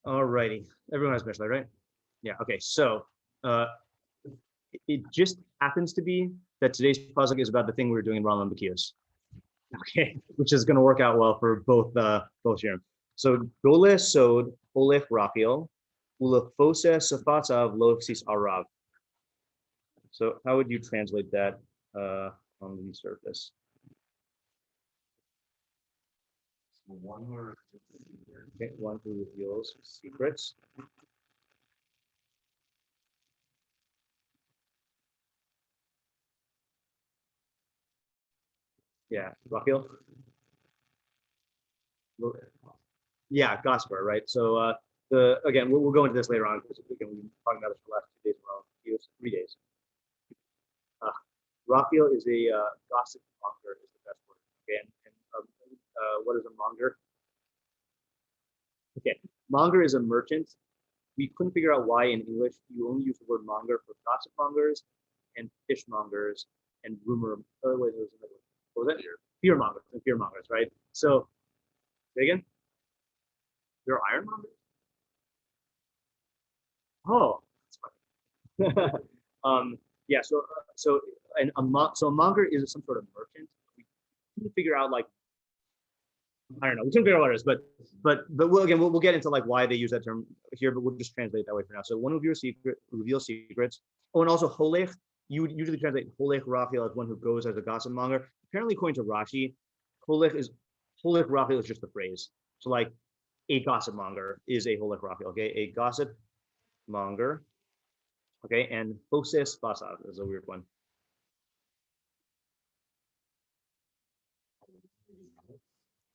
Alrighty, everyone has Mishlei, right? Yeah. Okay. So it just happens to be that today's pasuk is about the thing we were doing in Rambam Bekius. Okay, which is going to work out well for both shiurim. So gole sod olech rachil ulefose safatzav lo ksis arav. So how would you translate that on the surface? Okay, one who reveals secrets. Yeah, Rachil. Yeah, gospel, right? So again, we'll go into this later on because again, we've been talking about this for the last 2 days. Well, 3 days. Rachil is a gossip-monger is the best word. Okay, and what is a monger? Okay, monger is a merchant. We couldn't figure out why in English you only use the word monger for gossip-mongers and fishmongers and rumor. Oh wait, there was another one. What was that? Fear-mongers and fear-mongers, right? So, say again. There are ironmongers. Oh, that's funny. Yeah. So a monger is some sort of merchant. We couldn't figure out like I don't know. We couldn't figure out what it is, but we'll get into like why they use that term here, but we'll just translate it that way for now. So one who reveals secrets. Oh, and also holech. You would usually translate holech rachil as one who goes as a gossip monger. Apparently, according to Rashi, holech rachil is just a phrase. So like a gossip monger is a holech rachil. Okay, a gossip monger. Okay, and poses basav is a weird one.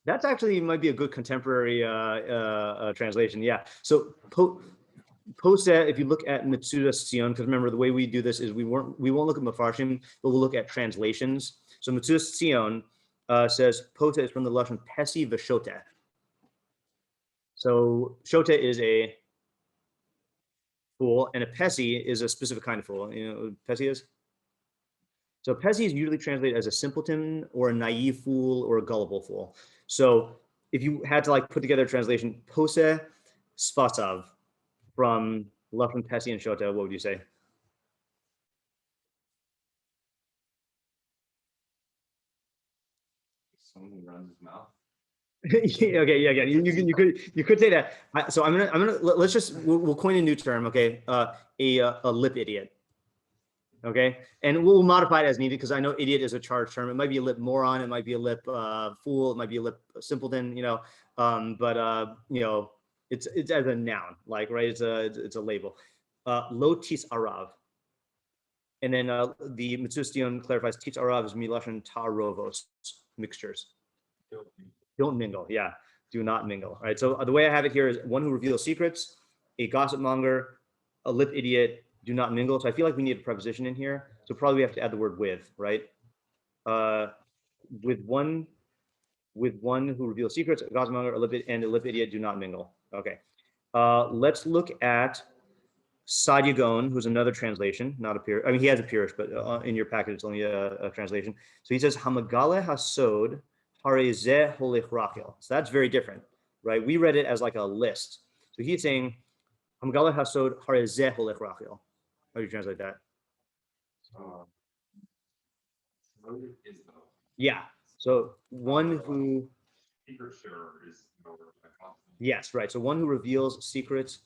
That's actually might be a good contemporary translation. Yeah. So poseh, if you look at Mitsudat ציון, because remember the way we do this is we won't look at meforshim, but we'll look at translations. So Mitsudat ציון says poseh is from the lashon pesi v'shoteh. So shoteh is a fool, and a pesi is a specific kind of fool. You know what pesi is? So pesi is usually translated as a simpleton or a naive fool or a gullible fool. So if you had to like put together a translation, poseh sfatsav from lashon pesi and shoteh, what would you say? Someone who runs his mouth. Okay, yeah, you could say that. So let's just we'll coin a new term. Okay, a lip idiot. Okay, and we'll modify it as needed because I know idiot is a charged term. It might be a lip moron, it might be a lip fool, it might be a lip simpleton. But it's as a noun, like right. It's a label. Lo tis arav, and then the Metzudat clarifies tis arav is milashon tarovos, mixtures. Don't mingle. Yeah, do not mingle. All right. So the way I have it here is one who reveals secrets, a gossip monger, a lip idiot. Do not mingle. So I feel like we need a preposition in here. So probably we have to add the word with, right? With one who reveals secrets, a gossip monger, and a lip idiot do not mingle. Okay. Let's look at Sadyagon, who's another translation, not a Pirish. I mean, he has a Pirish, but in your package, it's only a translation. So he says, Hamagale hasod harezeh holech rachil. So that's very different, right? We read it as like a list. So he's saying, Hamagale hasod harezeh holech rachil. How do you translate that? Yeah. So one who. Yes, right. So one who reveals secrets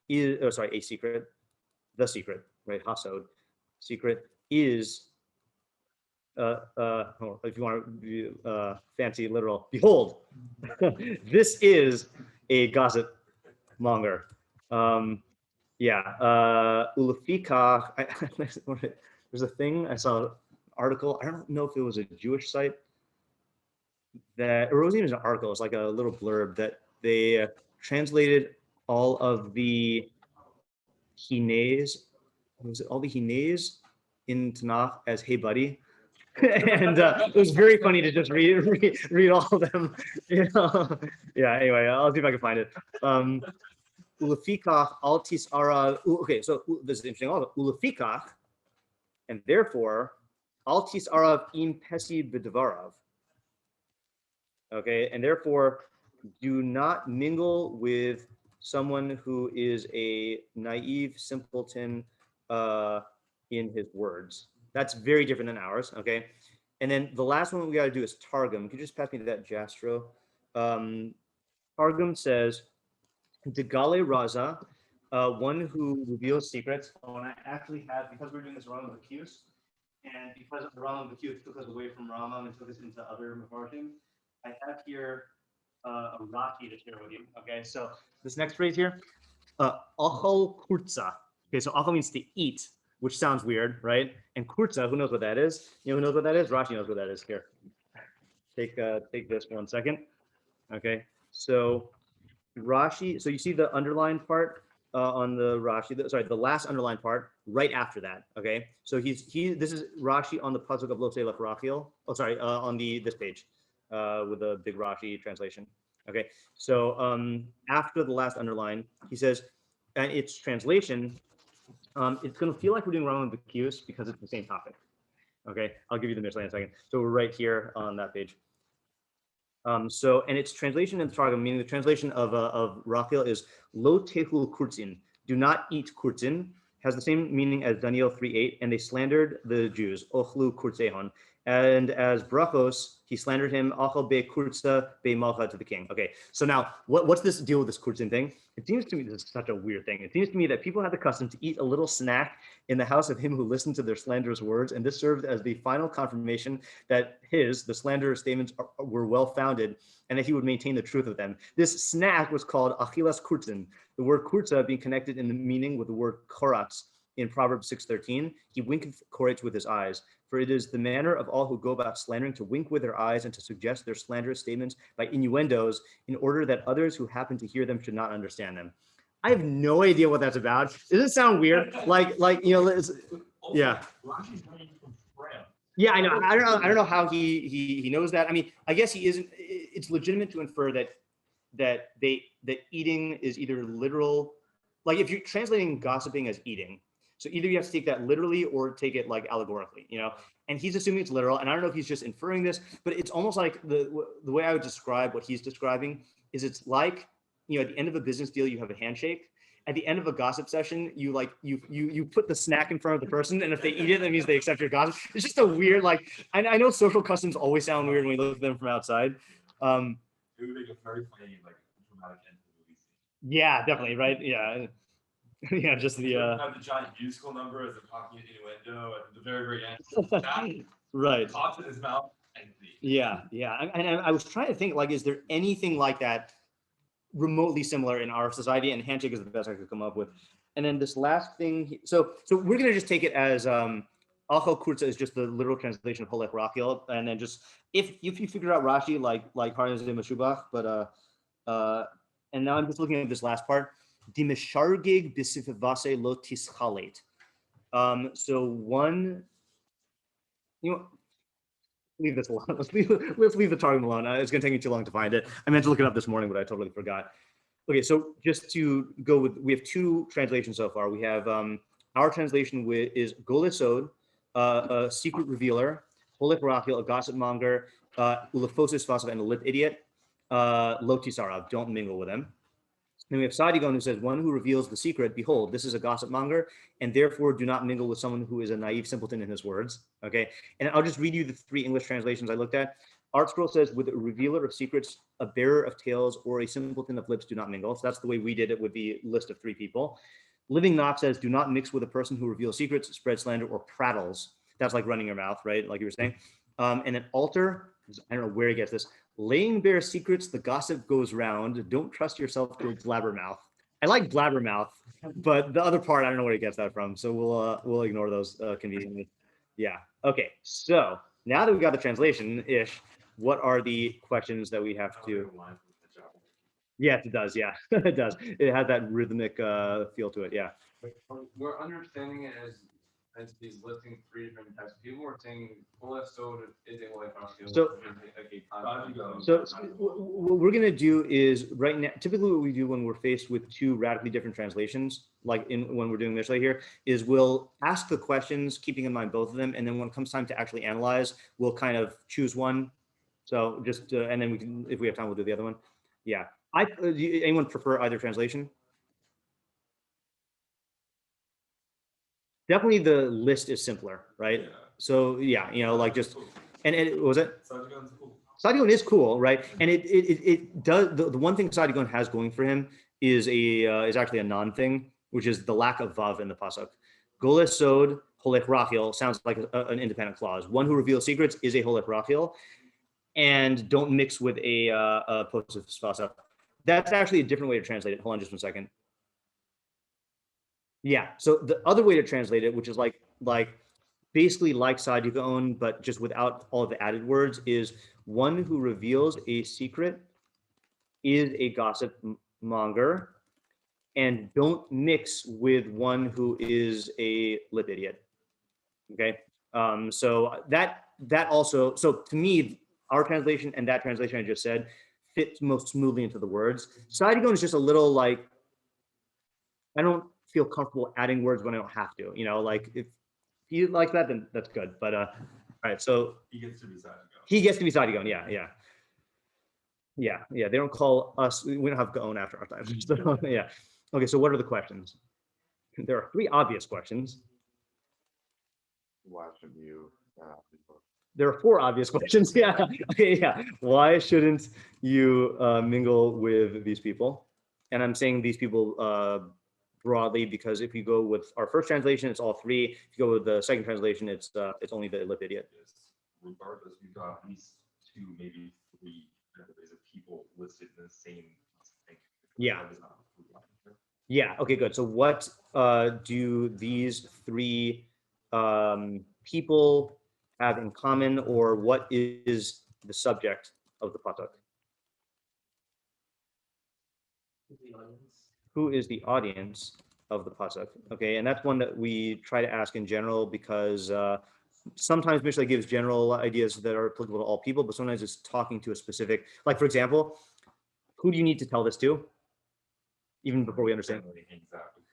is, a secret, the secret, right? Hasod, secret is, if you want to be fancy, literal, behold, this is a gossip monger. Ulafika, there's a thing, I saw an article, I don't know if it was a Jewish site, that, or it wasn't even an article, it's like a little blurb that they translated all of the hines, was it all the hines in Tanakh as hey buddy? And it was very funny to just read all of them. Yeah, anyway, I'll see if I can find it. Ulafikach altis ara. Okay, so this is interesting. Also, ulafikach, and therefore, altis arav im pesi b'dvarav. Okay, and therefore, do not mingle with someone who is a naive simpleton in his words. That's very different than ours, okay? And then the last one we got to do is Targum. Can you just pass me that Jastro? Targum says, Degale Raza, one who reveals secrets. When I actually have, because we're doing this Rambam Bekius, and because of the Rambam Bekius took us away from Rambam and took us into other meforshim, I have here a Rashi to share with you. Okay, so this next phrase here, achol kurza. Okay, so achol means to eat, which sounds weird, right? And kurza, who knows what that is? You know who knows what that is? Rashi knows what that is. Here, take this 1 second. Okay, so Rashi. So you see the underlined part on the Rashi. The last underlined part right after that. Okay, so this is Rashi on the pasuk of Lotei Lech Rachel. Oh, sorry, on this page with a big Rashi translation. Okay, so after the last underline, he says, and its translation, it's going to feel like we're doing Rambam Bekius because it's the same topic. Okay, I'll give you the Mishlei in a second. So we're right here on that page. And its translation in the Targum, meaning the translation of Rachel, is lo tehul kurtzin, do not eat kurtzin, has the same meaning as Daniel 3:8, and they slandered the Jews, ochlu kurtzehon. And as brachos, he slandered him, achal be kurtza be malcha, to the king. Okay, so now what's this deal with this kurtzin thing? It seems to me this is such a weird thing. It seems to me that people had the custom to eat a little snack in the house of him who listened to their slanderous words, and this served as the final confirmation that the slanderous statements were well-founded, and that he would maintain the truth of them. This snack was called achilas kurtzin, the word kurtza being connected in the meaning with the word koratz in Proverbs 6:13. He winketh with his eyes, for it is the manner of all who go about slandering to wink with their eyes and to suggest their slanderous statements by innuendos in order that others who happen to hear them should not understand them. I have no idea what that's about. Does it sound weird? Like yeah. Yeah, I know. I don't know how he knows that. I mean, I guess he isn't. It's legitimate to infer that eating is either literal, like if you're translating gossiping as eating. So either you have to take that literally or take it like allegorically, you know. And he's assuming it's literal, and I don't know if he's just inferring this, but it's almost like the way I would describe what he's describing is it's like, you know, at the end of a business deal you have a handshake. At the end of a gossip session, you put the snack in front of the person, and if they eat it, that means they accept your gossip. It's just a weird, like, I know social customs always sound weird when we look at them from outside. It would make a very funny, like, dramatic end to the movie scene. Yeah, definitely, right? Yeah. Yeah, just the have the giant musical number as a talking innuendo at the very end. Right. Pops in his mouth. Yeah. And I was trying to think, like, is there anything like that remotely similar in our society? And handshake is the best I could come up with. And then this last thing, so we're gonna just take it as achal kurza is just the literal translation of holech rachel, and then just if you figure out Rashi like Harnaz Mashubach, but and now I'm just looking at this last part. Dimishargig bisifivase lo tischalet. So one, you know, leave this alone. Let's leave the Targum alone. It's going to take me too long to find it. I meant to look it up this morning, but I totally forgot. Okay, so just to go with, we have two translations so far. We have our translation is Golisod, a secret revealer, Holech Rachel, a gossip-monger, Ulefosis Vasav, and a lip idiot, Lo Tisarav, don't mingle with them. Then we have Sadigon, who says, one who reveals the secret, behold, this is a gossip monger, and therefore do not mingle with someone who is a naive simpleton in his words. Okay, and I'll just read you the three English translations I looked at. Art Scroll says, with a revealer of secrets, a bearer of tales, or a simpleton of lips, do not mingle. So that's the way we did it with the list of three people. Living Knox says, do not mix with a person who reveals secrets, spreads slander, or prattles. That's like running your mouth, right? Like you were saying. And then Alter, I don't know where he gets this. Laying bare secrets, the gossip goes round. Don't trust yourself to a blabbermouth. I like blabbermouth, but the other part, I don't know where he gets that from. So we'll ignore those conveniently. Yeah. Okay. So now that we got the translation-ish, what are the questions that we have to? Yes, it does. Yeah, it does. It has that rhythmic feel to it. Yeah. We're understanding it as he's listing three different types of people. We're saying so what we're gonna do is right now. Typically, what we do when we're faced with two radically different translations, like when we're doing Mishlei here, is we'll ask the questions, keeping in mind both of them, and then when it comes time to actually analyze, we'll kind of choose one. So just and then we can, if we have time, we'll do the other one. Yeah. Anyone prefer either translation? Definitely the list is simpler, right? Yeah. So yeah, like just, and what was it? Sadigan's cool. Sadigon is cool, right? And it does, the one thing Sadigon has going for him is actually a non-thing, which is the lack of vav in the pasuk. Goleh sod holech rachil sounds like an independent clause. One who reveals secrets is a holech rachil, and don't mix with a posuf spasa. That's actually a different way to translate it. Hold on just 1 second. Yeah. So the other way to translate it, which is like basically like Sadigon, but just without all of the added words, is one who reveals a secret is a gossip-monger, and don't mix with one who is a lip idiot. Okay. So that also, so to me, our translation and that translation I just said fits most smoothly into the words. Sadigon is just a little like, I don't feel comfortable adding words when I don't have to, like if you like that, then that's good. But all right, so He gets to be Sadigan. he gets to be Sadigon. Yeah. They don't call us. We don't have Gaon after our time. So, yeah. Okay. So what are the questions? There are 3 obvious questions. Why should you? There are 4 obvious questions. Yeah. Okay. Yeah. Why shouldn't you mingle with these people? And I'm saying these people broadly because if you go with our first translation, it's all 3. If you go with the second translation, it's only the lip idiot. Yes. Regardless, we've got at least 2, maybe 3 categories of people listed in the same thing. Yeah. Yeah. Okay. Good. So what do these 3 people have in common, or what is the subject of the pasuk? Who is the audience of the pasuk? Okay, and that's one that we try to ask in general because sometimes Mishlei gives general ideas that are applicable to all people, but sometimes it's talking to a specific, like for example, who do you need to tell this to? Even before we understand. Exactly.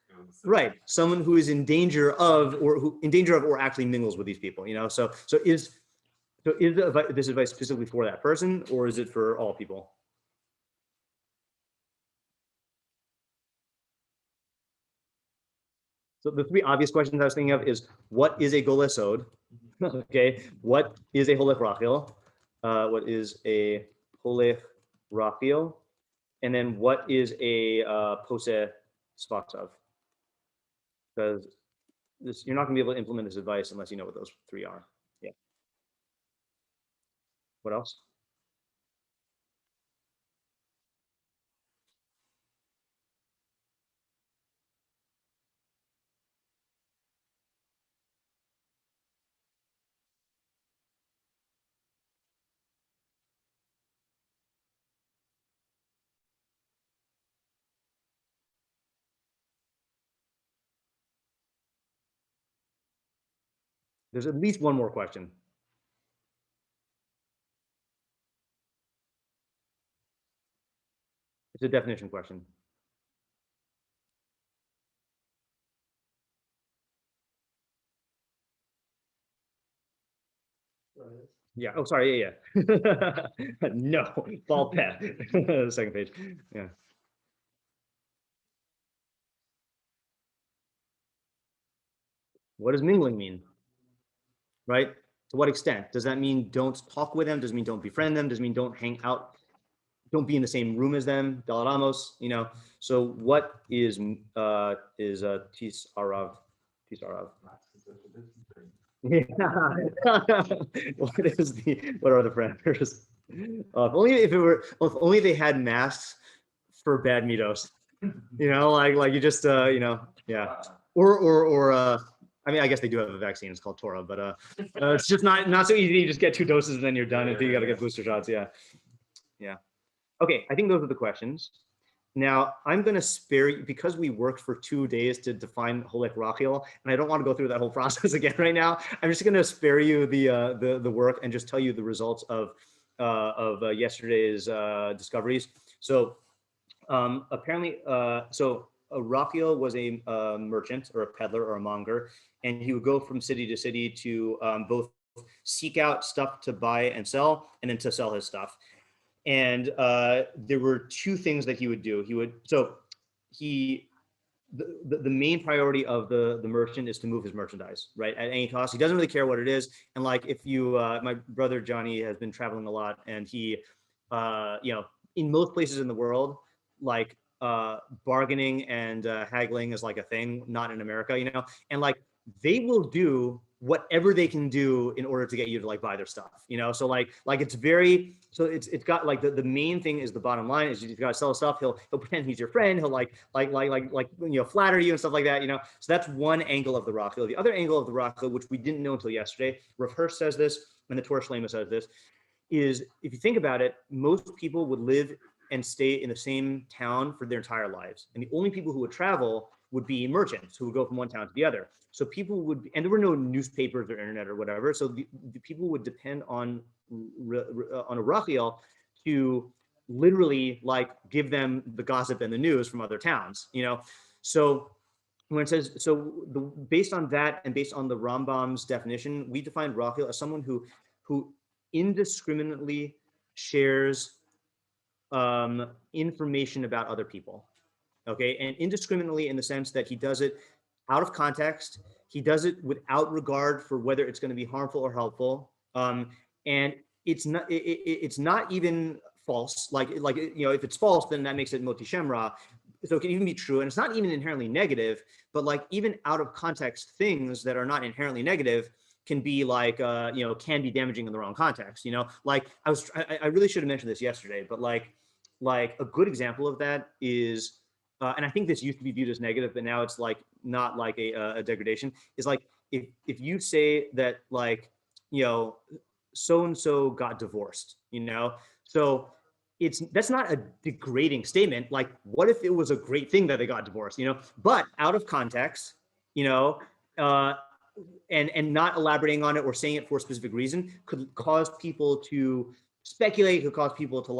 Right, someone who is in danger of, or actually mingles with these people. So is this advice specifically for that person, or is it for all people? So the 3 obvious questions I was thinking of is, what is a goleh sod? Okay, what is a holech rachil? What is a holech rachil? And then what is a poseh spatzav? Because you're not going to be able to implement this advice unless you know what those 3 are. Yeah. What else? There's at least one more question. It's a definition question. Yeah. Oh, sorry. Yeah. No. Ball pet. Second page. Yeah. What does mingling mean? Right? To what extent? Does that mean don't talk with them? Does it mean don't befriend them? Does it mean don't hang out? Don't be in the same room as them? Dalaramos, So what is tis arav? Tis arav. What are the parameters? If only they had masks for bad mitos. Like you just yeah. Or I mean, I guess they do have a vaccine. It's called Torah, but it's just not so easy. You just get 2 doses and then you're done. Until you got to get booster shots. Yeah. Okay, I think those are the questions. Now I'm going to spare you because we worked for 2 days to define holech rachil, and I don't want to go through that whole process again right now. I'm just going to spare you the work and just tell you the results of yesterday's discoveries. So apparently, so a rachil was a merchant or a peddler or a monger, and he would go from city to city to both seek out stuff to buy and sell, and then to sell his stuff. and there were two things that he would do. The main priority of the merchant is to move his merchandise, right, at any cost. He doesn't really care what it is. And like, if you, my brother Johnny has been traveling a lot, and he, in most places in the world, like bargaining and haggling is like a thing, not in America, and like they will do whatever they can do in order to get you to like buy their stuff, so like it's very, so it's got like the main thing is the bottom line is you've got to sell stuff. He'll pretend he's your friend. He'll like flatter you and stuff like that, so that's one angle of the rechilus. The other angle of the rechilus, which we didn't know until yesterday, Rav Hirsch says this and the Torah Shlema says this, is if you think about it, most people would live and stay in the same town for their entire lives, and the only people who would travel would be merchants who would go from one town to the other. So people would, and there were no newspapers or internet or whatever, so the people would depend on a rechilus to literally like give them the gossip and the news from other towns, So when it says, based on that and based on the Rambam's definition, we define rechilus as someone who indiscriminately shares information about other people. Okay, and indiscriminately in the sense that he does it out of context. He does it without regard for whether it's going to be harmful or helpful. And it's not even false. Like if it's false, then that makes it moti shemra. So it can even be true, and it's not even inherently negative. But like even out of context things that are not inherently negative can be like can be damaging in the wrong context. Like I really should have mentioned this yesterday, but like a good example of that is. And I think this used to be viewed as negative, but now it's like not like a degradation. Is like if you say that like so and so got divorced, so that's not a degrading statement. Like, what if it was a great thing that they got divorced, But out of context, and not elaborating on it or saying it for a specific reason could cause people to speculate, could cause people to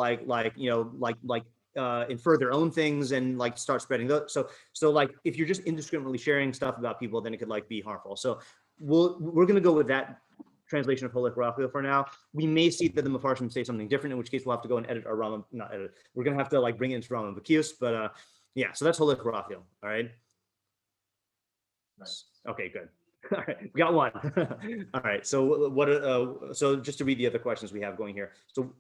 infer their own things and like start spreading those. So like if you're just indiscriminately sharing stuff about people, then it could like be harmful. So we're gonna go with that translation of Holech Rachel for now. We may see that the meforshim say something different, in which case we'll have to go and edit our Rambam, not edit. We're gonna have to like bring it into Rambam Bekius, but yeah. So that's Holech Rachel. All right. Nice. Okay, good. All right, we got one. All right. So so just to read the other questions we have going here. So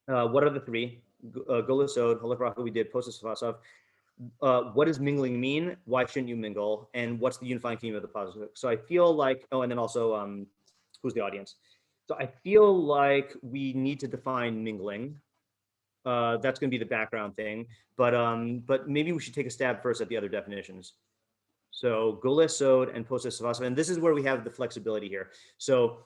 what are the three? Golisod, Holech Rachel, we did Posas Vasav. What does mingling mean? Why shouldn't you mingle? And what's the unifying theme of the pasuk? So I feel like, and then also who's the audience? So I feel like we need to define mingling. That's going to be the background thing, but maybe we should take a stab first at the other definitions. So Golisod and Posas Vasav, and this is where we have the flexibility here. So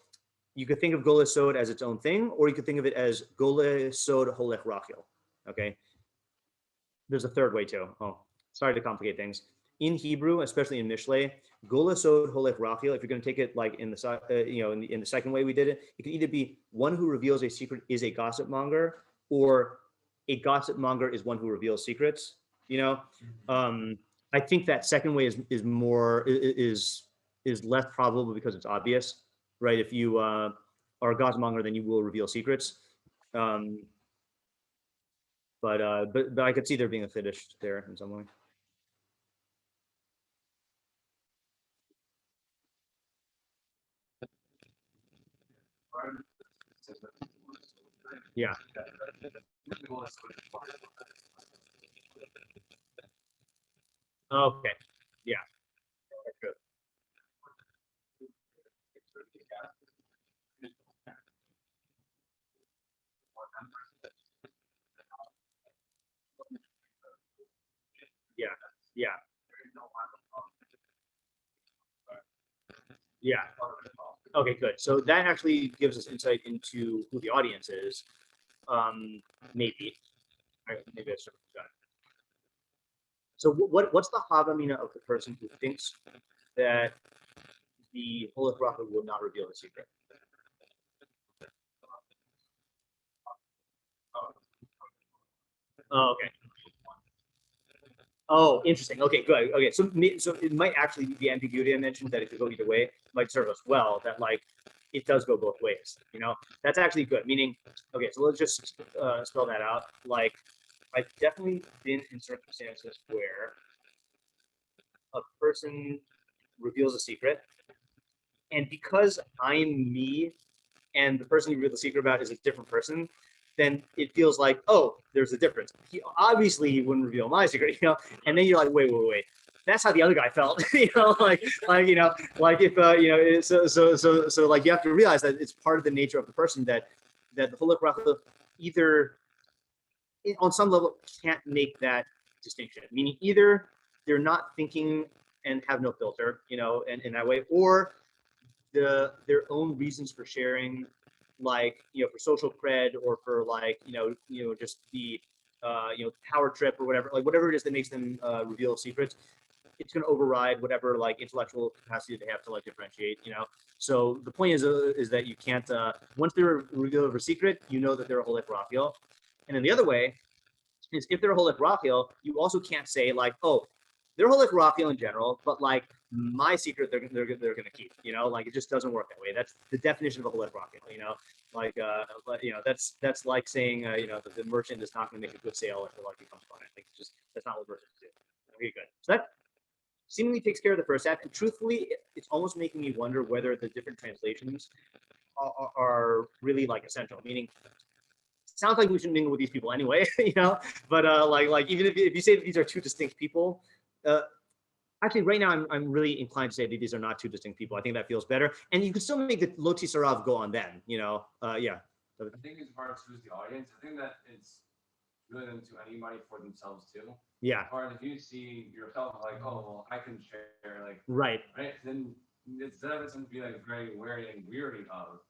you could think of Golisod as its own thing, or you could think of it as Golisod Holech Rachel. Okay. There's a third way too. Oh, sorry to complicate things. In Hebrew, especially in Mishlei, Golisod Holech Rachel. If you're going to take it like in the in the second way we did it, it could either be one who reveals a secret is a gossip-monger, or a gossip-monger is one who reveals secrets. I think that second way is less probable because it's obvious. Right, if you are a gossip-monger, then you will reveal secrets. But I could see there being a fetish there in some way. Yeah. Okay. Yeah. That's good. Yeah. Yeah. Yeah. Okay, good. So that actually gives us insight into who the audience is. Maybe. Maybe I sort of forgot. So what's the havamina of the person who thinks that the Holech Rachel will not reveal the secret? Oh, okay. Oh, interesting. Okay, good. Okay, so it might actually be the ambiguity I mentioned, that it could go either way. It might serve us well. That like it does go both ways. That's actually good. Meaning, okay, so let's just spell that out. Like, I've definitely been in circumstances where a person reveals a secret, and because I'm me and the person you reveal the secret about is a different person, then it feels like, oh, there's a difference. Obviously he wouldn't reveal my secret, and then you're like, wait. That's how the other guy felt, like if so like you have to realize that it's part of the nature of the person that the holik rachel either on some level can't make that distinction, meaning either they're not thinking and have no filter, and in that way, or their own reasons for sharing, like for social cred or for like just the power trip or whatever it is that makes them reveal secrets. It's going to override whatever like intellectual capacity they have to like differentiate. So the point is that you can't once they're revealed over secret, that they're a holik rachel. And then the other way is if they're a holik rachel, you also can't say like, oh, they're holik rachel in general, but like my secret they're gonna keep. Like it just doesn't work that way. That's the definition of a holik rachel. Like that's like saying that the merchant is not going to make a good sale if the luck becomes fun. I think it's just that's not what merchants do. Okay, good. So that seemingly takes care of the first half. And truthfully, it's almost making me wonder whether the different translations are really like essential. Meaning, it sounds like we should mingle with these people anyway, But like even if you say that these are two distinct people, actually right now I'm really inclined to say that these are not two distinct people. I think that feels better, and you can still make the lo tisarav go on them. Yeah. I think as far as who's the audience, I think that it's really them to anybody for themselves too. Yeah. As far as if you see yourself like, oh, well, I can share, like, right, then instead of it to be like very wary and weary of,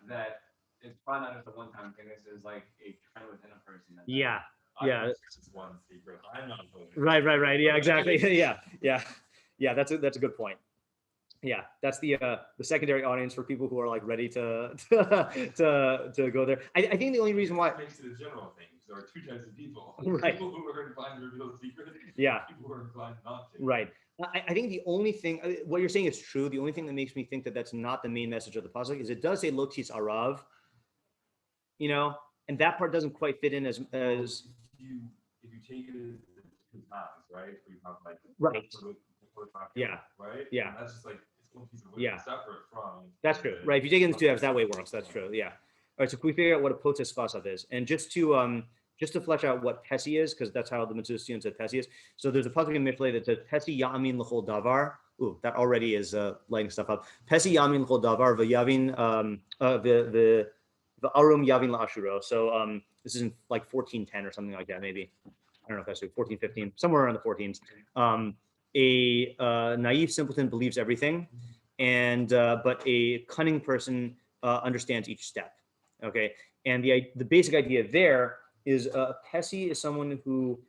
that it's probably not just a one-time thing. This is like a trend within a person. Yeah. It's one secret. I'm not going. Right. Yeah, exactly. Yeah. That's a good point. Yeah, that's the secondary audience for people who are like ready to go there. I think the only reason why it makes it a general thing. There are two types of people. Right. People who are inclined to reveal the secret. Yeah. People who are inclined not to. Right. I think the only thing, what you're saying is true. The only thing that makes me think that that's not the main message of the pasuk is it does say lo tis arav, and that part doesn't quite fit in as if you take it as two times, right? So you have like right. Yeah. Right. Yeah. And that's just like it's one piece of wood separate from. That's true. Right. If you take it into two halves, that way it works. That's true. Yeah. All right. So can we figure out what a potes fasav is? And just to flesh out what pesi is, because that's how the Mitzudas Tziyun said pesi is. So there's a pasuk in Mishlei that says pesi yamin l'chol davar. Ooh, that already is lighting stuff up. Pesi yamin l'chol davar v'yavin the arum yavin la'ashuro. So this is in like 1410 or something like that, maybe. I don't know if that's 1415, somewhere around the 14s. A naive simpleton believes everything, and but a cunning person understands each step. Okay, and the basic idea there is Pesi is someone who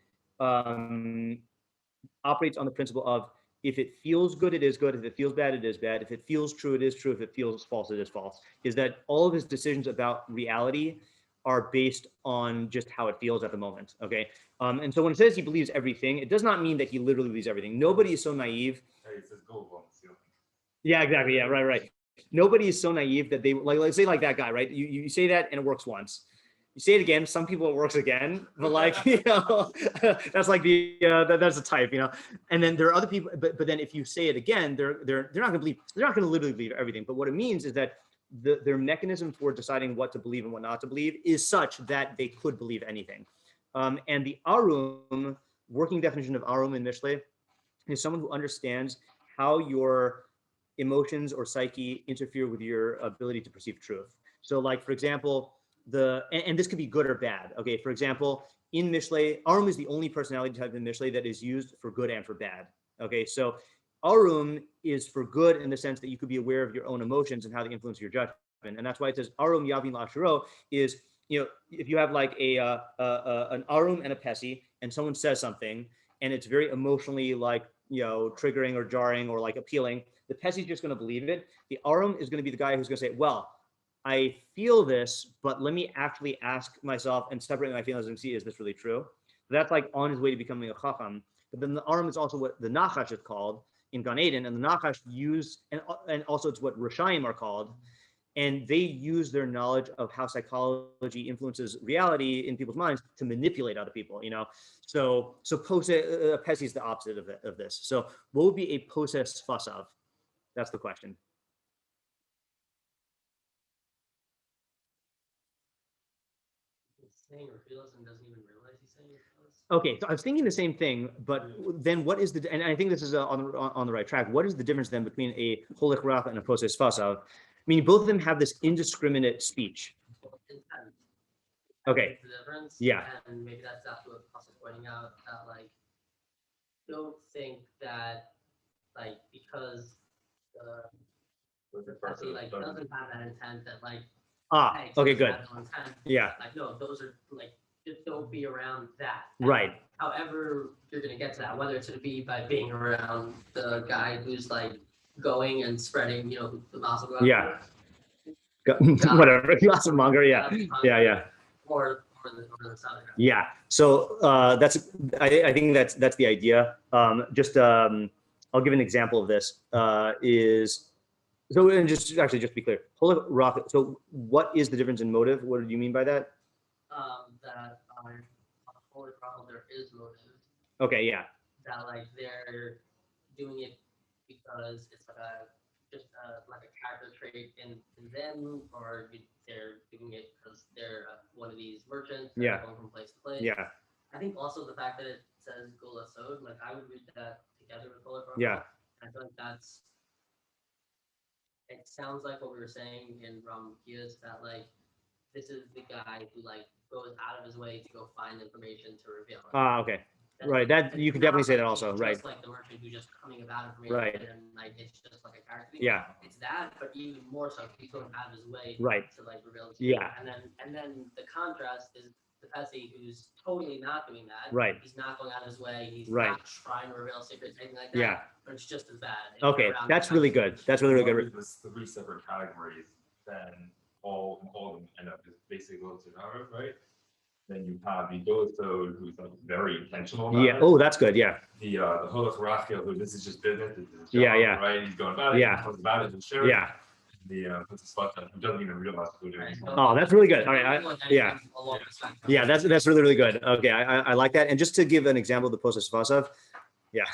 operates on the principle of if it feels good, it is good. If it feels bad, it is bad. If it feels true, it is true. If it feels false, it is false. Is that all of his decisions about reality are based on just how it feels at the moment. Okay, and so when it says he believes everything, it does not mean that he literally believes everything. Nobody is so naive. Hey, it says gold on the ceiling. Yeah, exactly. Yeah, right. Nobody is so naive that they like. Let's say like that guy, right? You say that and it works once. You say it again. Some people it works again, but like that's like that's a type, And then there are other people, but then if you say it again, they're not going to believe. They're not going to literally believe everything. But what it means is that their mechanism for deciding what to believe and what not to believe is such that they could believe anything. And the arum, working definition of arum in Mishlei, is someone who understands how your emotions or psyche interfere with your ability to perceive truth. So like, for example, and this could be good or bad. Okay, for example, in Mishlei, arum is the only personality type in Mishlei that is used for good and for bad. Okay, so arum is for good in the sense that you could be aware of your own emotions and how they influence your judgment, and that's why it says arum yavin la'ashuro is if you have like an arum and a pesi, and someone says something and it's very emotionally like triggering or jarring or like appealing, the pesi is just going to believe it. The arum is going to be the guy who's going to say, well, I feel this, but let me actually ask myself and separate my feelings and see, is this really true? So that's like on his way to becoming a chacham. But then the arum is also what the nachash is called in Gan Eden, and the nachash and also it's what Rishayim are called. and they use their knowledge of how psychology influences reality in people's minds to manipulate other people, So Pesi is the opposite of this. So what would be a poses fasav? That's the question. Saying rechilus and doesn't even realize he's saying rechilus. Okay, so I was thinking the same thing, but then what is and I think this is on the right track. What is the difference then between a holich racha and a poses fasav? I mean, both of them have this indiscriminate speech. Intent. Okay. The difference. Yeah. And maybe that's after what pasuk pointing out that like don't think that like because like doesn't have that intent that like hey, okay, good. no intent. Yeah. Like no, those are like just don't be around that. And right. However, you're gonna get to that, whether it's gonna be by being around the guy who's like going and spreading, the gospel. Yeah. Whatever. Gossip-monger. Yeah. Yeah. Or the southern guy. Yeah. So I think that's the idea. I'll give an example of this. And just to be clear, so what is the difference in motive? What do you mean by that? That holy prophet there is motive. Okay, yeah. That like they're doing it because it's like a character trait in them, or they're doing it because they're one of these merchants. Yeah. Going from place to place. Yeah. I think also the fact that it says golasod, like I would read that together with holy prophet. Yeah. I feel like it sounds like what we were saying in Rambam Bekius, that like this is the guy who like goes out of his way to go find information to reveal it. Okay. Right. That you could definitely say that also. Right. Just like the merchant who's just coming about information. Right. And like it's just like a character. Yeah. It's that, but even more so, he's going out of his way. Right. To like reveal it to you. Yeah. And then the contrast is the Pesi who's totally not doing that. Right. He's not going out of his way. He's right. not trying to reveal secrets, anything like that. Yeah. But it's just as bad. Okay, that's really good. That's really good. There's 3 separate categories, then all of them end up just basically going to power, right? Then you have the Gossip, who's like very intentional about yeah. it. Oh, that's good. Yeah. The holich racha, who this is just business. This is his job, yeah. Right. He's going about it. Yeah. He talks about it and shares. Yeah. The who doesn't even realize what they're doing. Oh, that's really good. All right. Yeah. Yeah. That's really good. Okay. I like that. And just to give an example of the poses fasav. Yeah.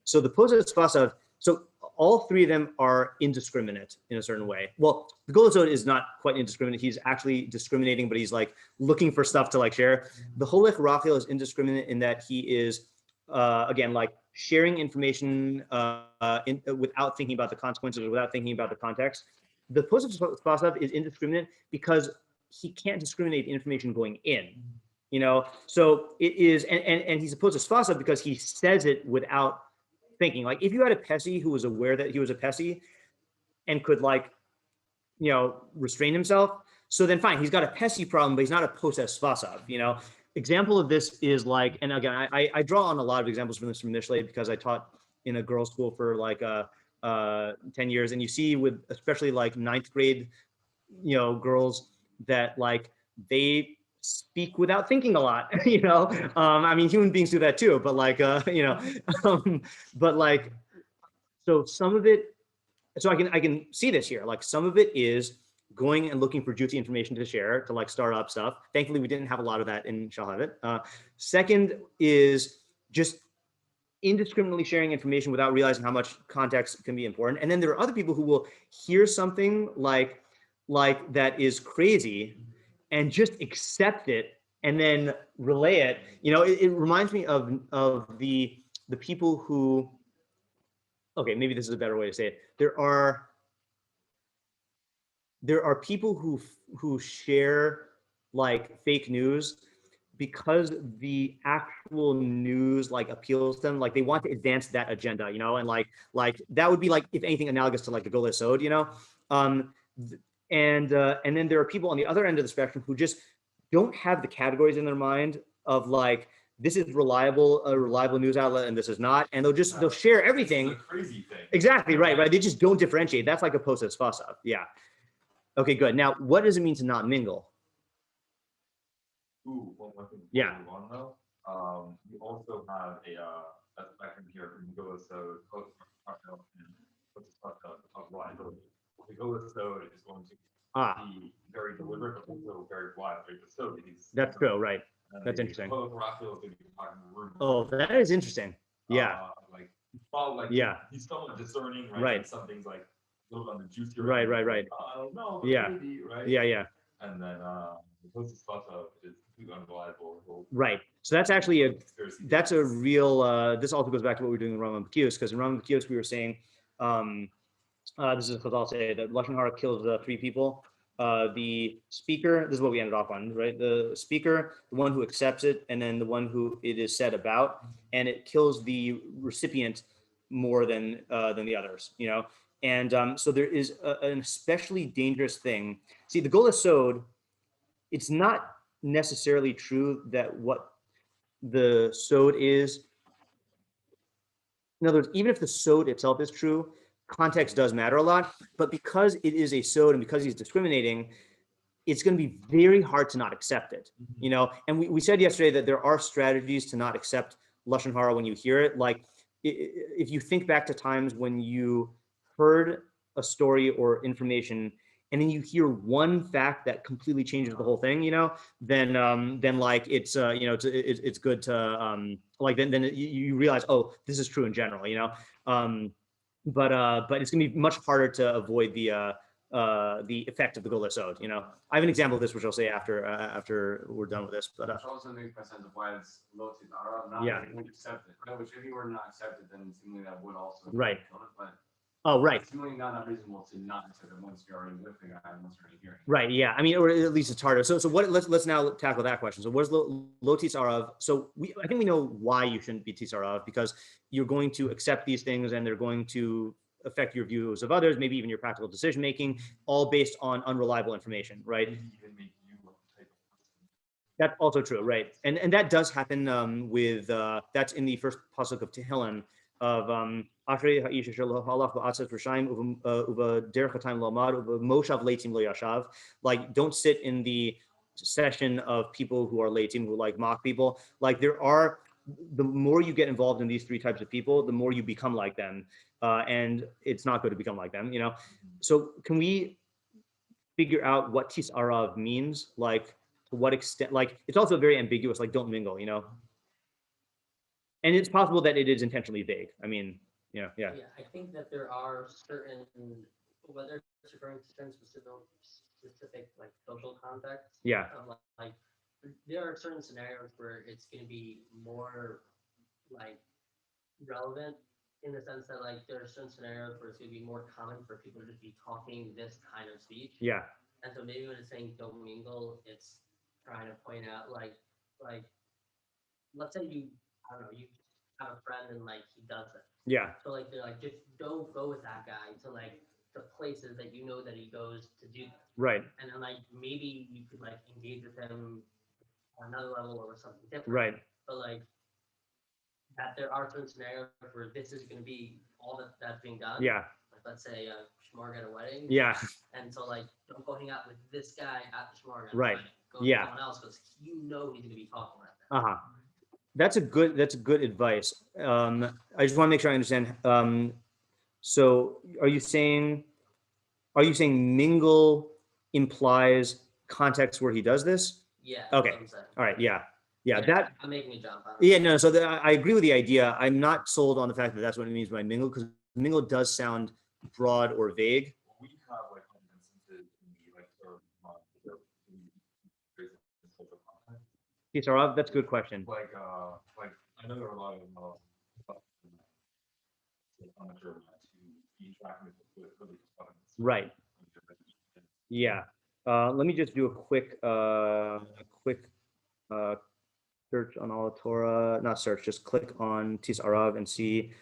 So the poses fasav. So all 3 of them are indiscriminate in a certain way. Well, the Golasod is not quite indiscriminate. He's actually discriminating, but he's like looking for stuff to like share. The holich racha is indiscriminate in that he is, again, like sharing information without thinking about the consequences or without thinking about the context. The poses fasav is indiscriminate because he can't discriminate the information going in. So it is, and he's a poses fasav because he says it without thinking. Like if you had a Pesi who was aware that he was a Pesi and could like, restrain himself, so then fine, he's got a Pesi problem, but he's not a poses fasav. Example of this is like, and again, I draw on a lot of examples from this from Mishlei because I taught in a girls' school for like 10 years, and you see with especially like 9th grade, girls that like they speak without thinking a lot. I mean, human beings do that too, but like but like, so some of it, so I can see this here, like some of it is going and looking for juicy information to share, to like start up stuff. Thankfully, we didn't have a lot of that in Shalhavet. Second is just indiscriminately sharing information without realizing how much context can be important. And then there are other people who will hear something like that is crazy and just accept it and then relay it. It reminds me of the people who, okay, maybe this is a better way to say it. There are people who share like fake news because the actual news like appeals to them, like they want to advance that agenda, and like that would be like, if anything, analogous to like a Gossip, and then there are people on the other end of the spectrum who just don't have the categories in their mind of like, this is a reliable news outlet and this is not, and they'll share everything. This is a crazy thing. Exactly, right. They just don't differentiate. That's like a poses fasav. Yeah. Okay, good. Now, what does it mean to not mingle? Ooh, one more thing. Yeah. We also have a spectrum here from Gossip, and liability. the Gola Sod is going to be very deliberate, but also very wide. Right? The Sod is That's true, right? That's interesting. Oh, that is interesting. Yeah. Like he's probably like yeah. He's somewhat discerning, right? Right. And some things like a little on the juicier. Right. I don't know. Yeah. Maybe, right? Yeah. And then the closest spot is completely unreliable. Right. So that's actually a real. This also goes back to what we're doing in Rambam Bekius, because in Rambam Bekius we were saying, this is because I'll say that lashon hara kills 3 people. The speaker. This is what we ended off on, right? The speaker, the one who accepts it, and then the one who it is said about, and it kills the recipient more than the others. And so there is an especially dangerous thing. See, the Gola Sod, it's not necessarily true that what the Sod is. In other words, even if the Sod itself is true, context does matter a lot. But because it is a Sod and because he's discriminating, it's going to be very hard to not accept it. And we said yesterday that there are strategies to not accept lashon hara when you hear it. Like if you think back to times when you heard a story or information and then you hear one fact that completely changes the whole thing, then like it's it's good to like then you realize, oh, this is true in general, but it's gonna be much harder to avoid the effect of the Gola Sod. I have an example of this which I'll say after we're done with this. But also makes sense of why it's low to not everyone accepted. Which if you were not accepted, then seemingly that would also right. But oh, right. It's really not unreasonable to not accept it once you're already with the guy and once you're already hearing. Right. Yeah. I mean, or at least it's harder. So what? Let's now tackle that question. So what is lo tisarav? So I think we know why you shouldn't be tisarav, because you're going to accept these things and they're going to affect your views of others, maybe even your practical decision making, all based on unreliable information, right? That's also true, right? And that does happen with that's in the first pasuk of Tehillim of Ashrei ha'isha shelo halach ba'atzas r'shaim uva derech ha'tayim lo amad uva moshav leitim lo yashav. Like, don't sit in the session of people who are leitim, who like mock people. Like, the more you get involved in these 3 types of people, the more you become like them, and it's not good to become like them, So can we figure out what tisarav means? Like, to what extent? Like, it's also very ambiguous. Like, don't mingle, And it's possible that it is intentionally vague. I mean, yeah. Yeah, I think that there are certain, whether it's referring to certain specific like social contexts. Yeah. Like there are certain scenarios where it's going to be more like relevant in the sense that like there are certain scenarios where it's going to be more common for people to just be talking this kind of speech. Yeah. And so maybe when it's saying don't mingle, it's trying to point out like let's say you have a friend and like he does it. Yeah. So like they're like, just don't go with that guy to like the places that that he goes to do this. Right. And then like maybe you could like engage with him on another level or something different. Right. But like that there are certain scenarios where this is going to be all that's being done. Yeah. Like let's say a shmorg at a wedding. Yeah. And so like don't go hang out with this guy at the shmorg. Right. Go with someone else because he's going to be talking about that. Uh-huh. That's good advice. I just want to make sure I understand. So are you saying mingle implies context where he does this? Yeah. Okay. All right. Yeah. Yeah. That I'm making a jump on it. Yeah. No. So I agree with the idea. I'm not sold on the fact that that's what it means by mingle, because mingle does sound broad or vague. We have like instances in the Tisarav, that's a good question. Like I know there are a lot of right. Yeah. Let me just do a quick search on all Torah. Not search, just click on Tisarav and see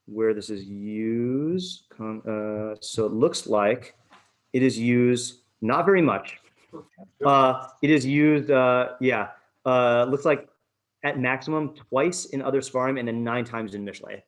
where this is used. So it looks like it is used not very much. It is used, looks like at maximum twice in other Sfarim and then 9 times in Mishlei.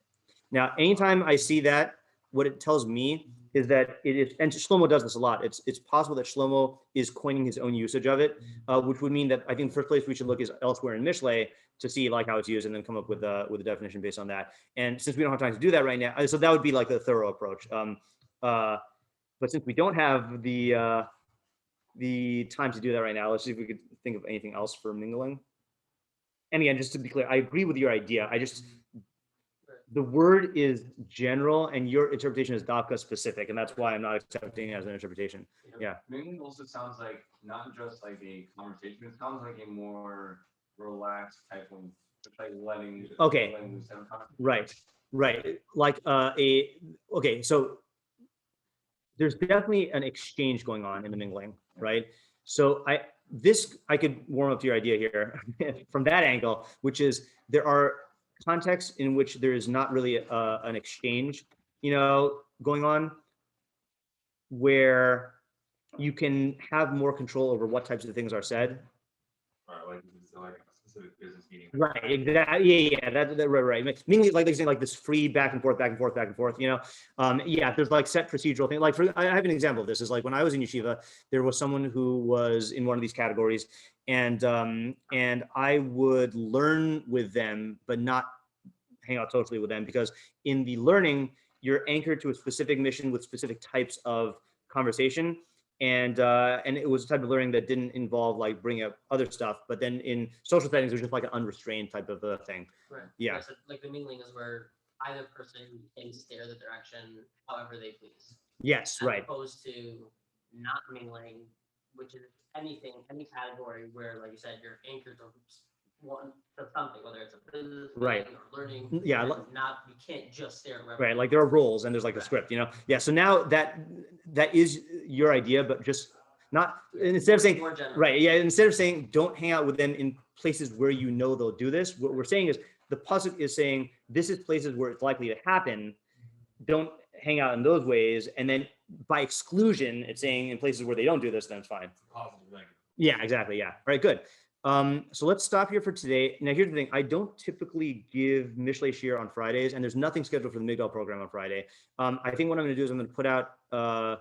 Now, anytime I see that, what it tells me is that it is, and Shlomo does this a lot. It's possible that Shlomo is coining his own usage of it, which would mean that I think the first place we should look is elsewhere in Mishlei to see like how it's used and then come up with a definition based on that. And since we don't have time to do that right now, so that would be like the thorough approach. but since we don't have the time to do that right now, let's see if we could think of anything else for mingling. And again, just to be clear, I agree with your idea. The word is general and your interpretation is dafka specific, and that's why I'm not accepting it as an interpretation. Yeah. Mingling also sounds like not just like a conversation, it sounds like a more relaxed type of, just like letting. Okay. Letting loose down Right. Like okay, so there's definitely an exchange going on in the mingling, right? So I could warm up to your idea here from that angle, which is there are contexts in which there is not really an exchange, going on, where you can have more control over what types of things are said. Like a specific business meeting. Right, exactly. Yeah, right. Meaning like saying like this free back and forth. Yeah, there's like set procedural things. Like I have an example of this. Is like when I was in yeshiva, there was someone who was in one of these categories, and I would learn with them, but not hang out socially with them, because in the learning, you're anchored to a specific mission with specific types of conversation. And it was a type of learning that didn't involve like bringing up other stuff, but then in social settings, it was just like an unrestrained type of thing. Right. Yeah. So like the mingling is where either person can steer the direction however they please. Yes, as right. opposed to not mingling, which is any category where, like you said, you're anchored to something, whether it's a business right or learning. Yeah, you can't just stare at right. Like there are roles and there's like a script, Yeah. So now that is your idea, but just not instead of saying right. Yeah. Instead of saying don't hang out with them in places where they'll do this, what we're saying is the pasuk is saying this is places where it's likely to happen. Don't hang out in those ways, and then by exclusion, it's saying in places where they don't do this, then it's fine. Yeah, exactly. Yeah. All right. Good. So let's stop here for today. Now, here's the thing. I don't typically give Mishlei shiur on Fridays, and there's nothing scheduled for the mingle program on Friday. I think what I'm going to do is I'm going to put out a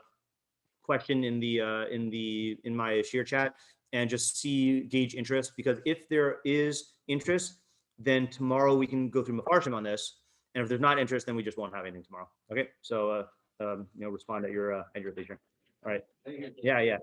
question in my shiur chat and just gauge interest, because if there is interest, then tomorrow we can go through meforshim on this. And if there's not interest, then we just won't have anything tomorrow. Okay. So, respond at your leisure. All right. Yeah.